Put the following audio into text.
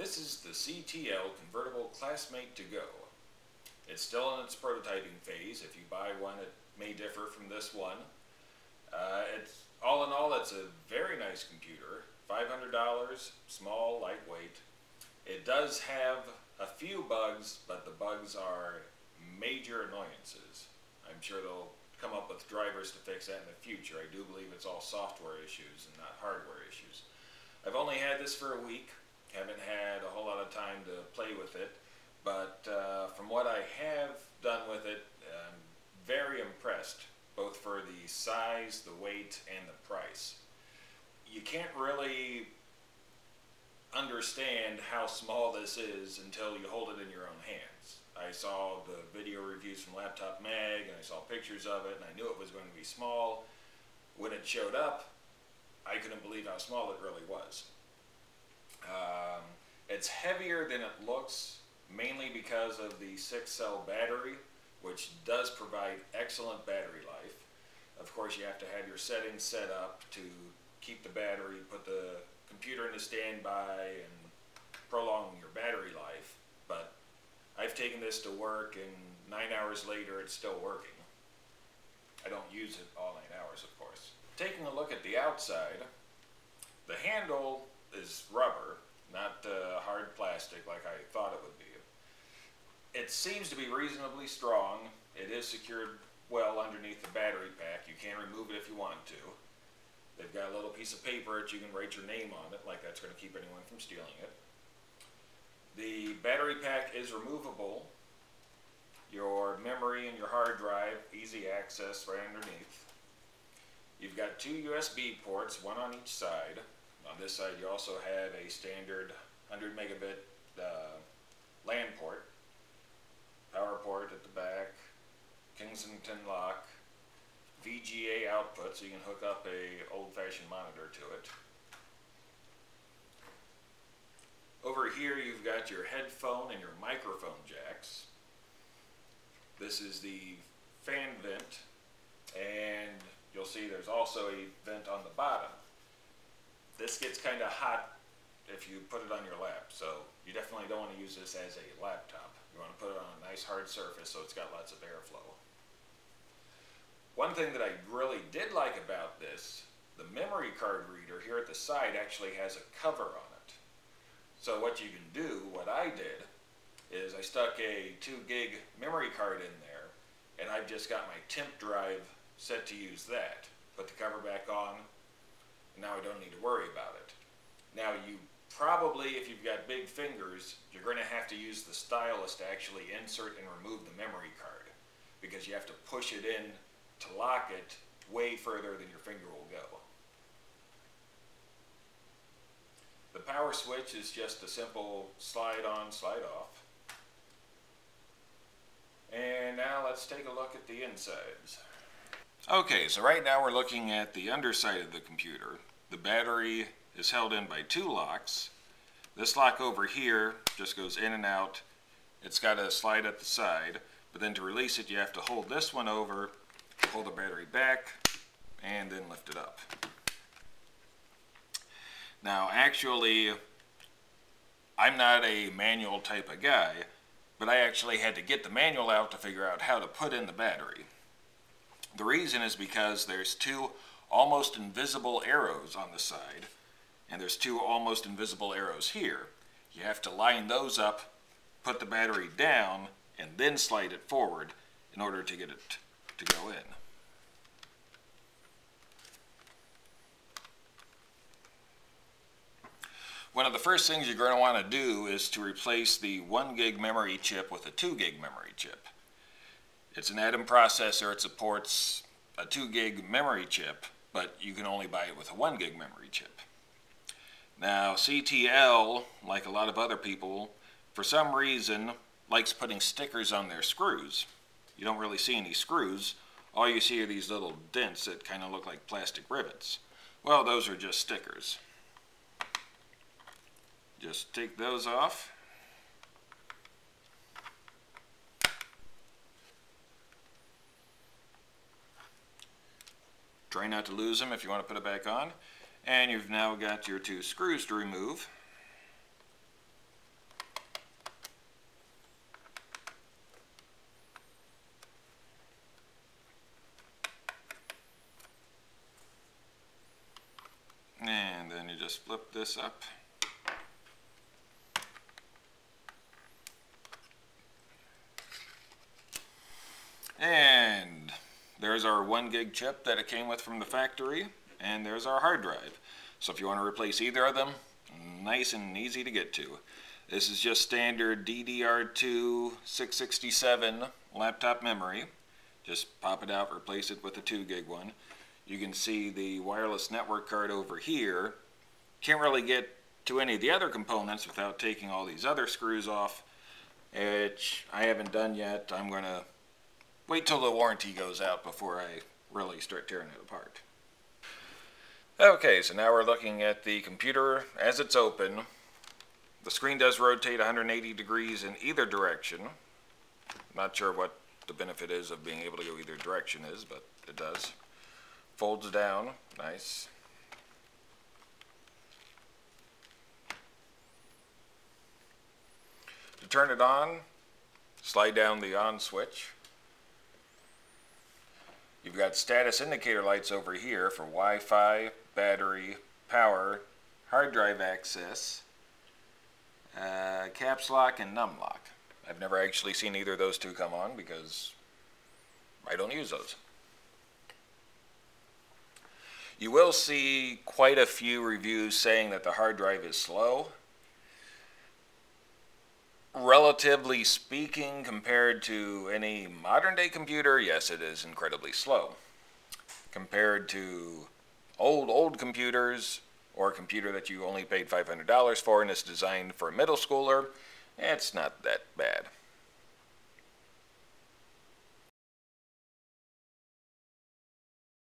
This is the CTL Convertible Classmate to go. It's still in its prototyping phase. If you buy one, it may differ from this one. It's all in all, it's a very nice computer. $500, small, lightweight. It does have a few bugs, but the bugs are major annoyances. I'm sure they'll come up with drivers to fix that in the future. I do believe it's all software issues and not hardware issues. I've only had this for a week. Haven't had a whole lot of time to play with it, but from what I have done with it, I'm very impressed, both for the size, the weight, and the price. You can't really understand how small this is until you hold it in your own hands. I saw the video reviews from Laptop Mag, and I saw pictures of it, and I knew it was going to be small. When it showed up, I couldn't believe how small it really was. It's heavier than it looks, mainly because of the 6-cell battery, which does provide excellent battery life. Of course, you have to have your settings set up to keep the battery, put the computer into standby, and prolong your battery life. But I've taken this to work, and 9 hours later, it's still working. I don't use it all 9 hours, of course. Taking a look at the outside, the handle is rubber, not hard plastic like I thought it would be. It seems to be reasonably strong. It is secured well underneath the battery pack. You can remove it if you want to. They've got a little piece of paper that you can write your name on it, like that's going to keep anyone from stealing it. The battery pack is removable. Your memory and your hard drive, easy access right underneath. You've got 2 USB ports, one on each side. On this side you also have a standard 100 megabit LAN port, power port at the back, Kensington lock, VGA output so you can hook up a old-fashioned monitor to it. Over here you've got your headphone and your microphone jacks. This is the fan vent, and you'll see there's also a vent on the bottom. This gets kind of hot if you put it on your lap, so you definitely don't want to use this as a laptop. You want to put it on a nice hard surface so it's got lots of airflow. One thing that I really did like about this, the memory card reader here at the side actually has a cover on it. So what you can do, what I did, is I stuck a 2 gig memory card in there, and I've just got my temp drive set to use that. Put the cover back on, and now I don't need to worry about it. Now you probably, if you've got big fingers, you're going to have to use the stylus to actually insert and remove the memory card, because you have to push it in to lock it way further than your finger will go. The power switch is just a simple slide on, slide off. And now let's take a look at the insides. Okay, so right now we're looking at the underside of the computer. The battery is held in by 2 locks. This lock over here just goes in and out. It's got a slide at the side, but then to release it you have to hold this one over, pull the battery back, and then lift it up. Now actually, I'm not a manual type of guy, but I actually had to get the manual out to figure out how to put in the battery. The reason is because there's 2 almost invisible arrows on the side, and there's 2 almost invisible arrows here. You have to line those up, put the battery down, and then slide it forward in order to get it to go in. One of the first things you're going to want to do is to replace the 1 gig memory chip with a 2 gig memory chip. It's an Atom processor. It supports a 2 gig memory chip, but you can only buy it with a 1 gig memory chip. Now CTL, like a lot of other people, for some reason likes putting stickers on their screws. You don't really see any screws. All you see are these little dents that kind of look like plastic rivets. Well, those are just stickers. Just take those off. Try not to lose them if you want to put it back on. And you've now got your 2 screws to remove. just flip this up. And there's our 1 gig chip that it came with from the factory, and there's our hard drive. So if you want to replace either of them, nice and easy to get to. This is just standard DDR2 667 laptop memory. Just pop it out, replace it with a 2 gig one. You can see the wireless network card over here. Can't really get to any of the other components without taking all these other screws off, which I haven't done yet. I'm going to wait till the warranty goes out before I really start tearing it apart. Okay, so now we're looking at the computer as it's open. The screen does rotate 180 degrees in either direction. Not sure what the benefit is of being able to go either direction is, but it does. Folds down, nice. To turn it on, slide down the on switch. You've got status indicator lights over here for Wi-Fi, battery, power, hard drive access, caps lock, and num lock. I've never actually seen either of those two come on because I don't use those. You will see quite a few reviews saying that the hard drive is slow. Relatively speaking, compared to any modern day computer, yes, it is incredibly slow. Compared to old computers, or a computer that you only paid $500 for and is designed for a middle schooler, it's not that bad.